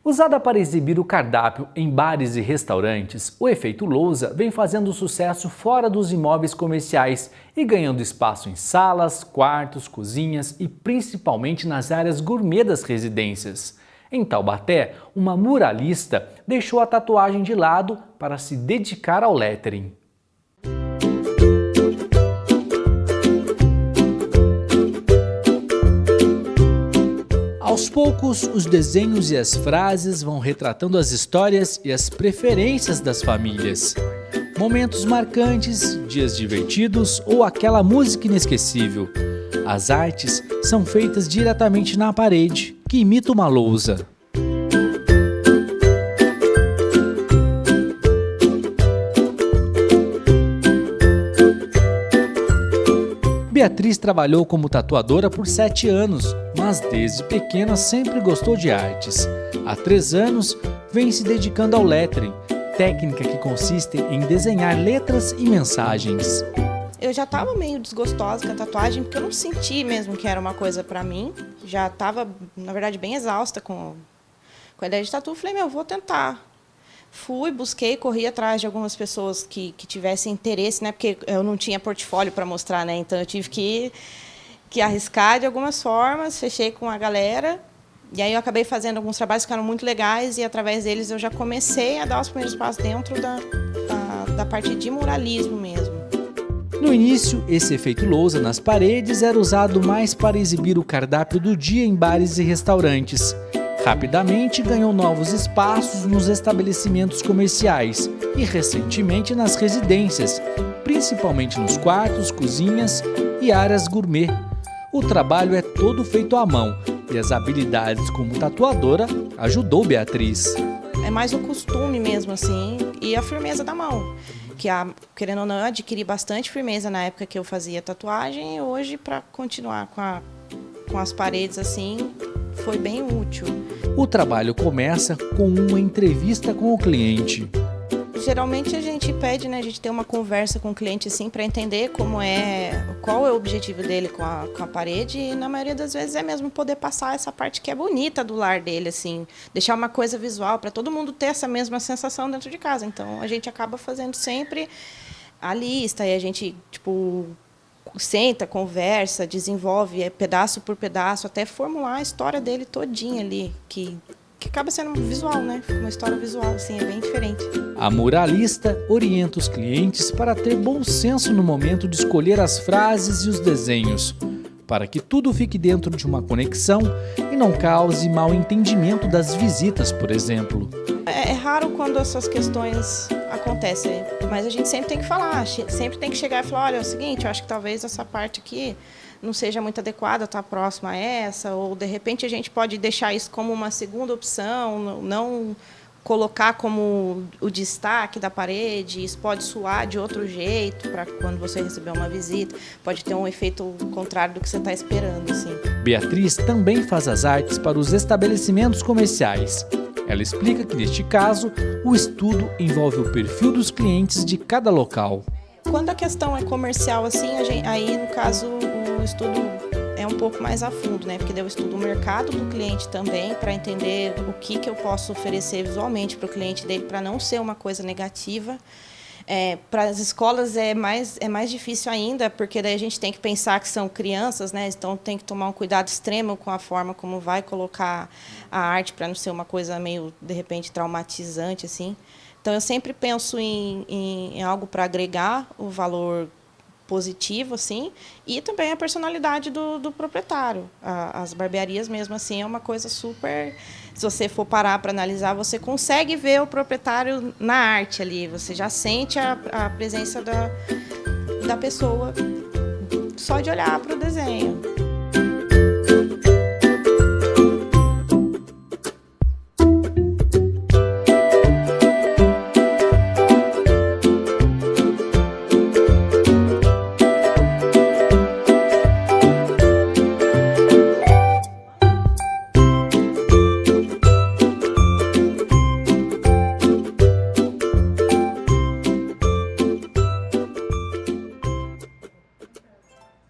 Usada para exibir o cardápio em bares e restaurantes, o efeito lousa vem fazendo sucesso fora dos imóveis comerciais e ganhando espaço em salas, quartos, cozinhas e principalmente nas áreas gourmet das residências. Em Taubaté, uma muralista deixou a tatuagem de lado para se dedicar ao lettering. Aos poucos, os desenhos e as frases vão retratando as histórias e as preferências das famílias. Momentos marcantes, dias divertidos ou aquela música inesquecível. As artes são feitas diretamente na parede, que imita uma lousa. Beatriz trabalhou como tatuadora por 7 anos, mas desde pequena sempre gostou de artes. Há 3 anos, vem se dedicando ao lettering, técnica que consiste em desenhar letras e mensagens. Eu já estava meio desgostosa com a tatuagem, porque eu não senti mesmo que era uma coisa para mim. Já estava, na verdade, bem exausta com a ideia de tatu. Falei, vou tentar. Fui, busquei, corri atrás de algumas pessoas que tivessem interesse, né? Porque eu não tinha portfólio para mostrar, né? Então eu tive que arriscar de algumas formas, fechei com a galera. E aí eu acabei fazendo alguns trabalhos que eram muito legais e através deles eu já comecei a dar os primeiros passos dentro da parte de muralismo mesmo. No início, esse efeito lousa nas paredes era usado mais para exibir o cardápio do dia em bares e restaurantes. Rapidamente ganhou novos espaços nos estabelecimentos comerciais e recentemente nas residências, principalmente nos quartos, cozinhas e áreas gourmet. O trabalho é todo feito à mão e as habilidades como tatuadora ajudou Beatriz. É mais o costume mesmo, assim, e a firmeza da mão. Querendo ou não, eu adquiri bastante firmeza na época que eu fazia tatuagem e hoje, para continuar com as paredes assim, foi bem útil. O trabalho começa com uma entrevista com o cliente. Geralmente a gente pede, né, a gente tem uma conversa com o cliente assim para entender qual é o objetivo dele com a parede e na maioria das vezes é mesmo poder passar essa parte que é bonita do lar dele, assim, deixar uma coisa visual para todo mundo ter essa mesma sensação dentro de casa. Então a gente acaba fazendo sempre a lista e a gente senta, conversa, desenvolve pedaço por pedaço até formular a história dele todinha ali, que acaba sendo visual, né? Fica uma história visual, assim, é bem diferente. A muralista orienta os clientes para ter bom senso no momento de escolher as frases e os desenhos, para que tudo fique dentro de uma conexão e não cause mal entendimento das visitas, por exemplo. É raro quando essas questões acontecem, mas a gente sempre tem que falar, sempre tem que chegar e falar, olha, é o seguinte, eu acho que talvez essa parte aqui não seja muito adequada, está próxima a essa, ou de repente a gente pode deixar isso como uma segunda opção, não colocar como o destaque da parede, isso pode soar de outro jeito para quando você receber uma visita, pode ter um efeito contrário do que você está esperando, assim. Beatriz também faz as artes para os estabelecimentos comerciais. Ela explica que, neste caso, o estudo envolve o perfil dos clientes de cada local. Quando a questão é comercial, assim, aí, no caso, o estudo é um pouco mais a fundo, né? Porque eu estudo o mercado do cliente também, para entender o que eu posso oferecer visualmente para o cliente dele, para não ser uma coisa negativa. Para as escolas é mais difícil ainda, porque daí a gente tem que pensar que são crianças, né? Então tem que tomar um cuidado extremo com a forma como vai colocar a arte, para não ser uma coisa meio, de repente, traumatizante, assim. Então eu sempre penso em algo para agregar o valor positivo, assim, e também a personalidade do proprietário. As barbearias mesmo assim é uma coisa super... Se você for parar para analisar, você consegue ver o proprietário na arte ali, você já sente a presença da pessoa só de olhar para o desenho.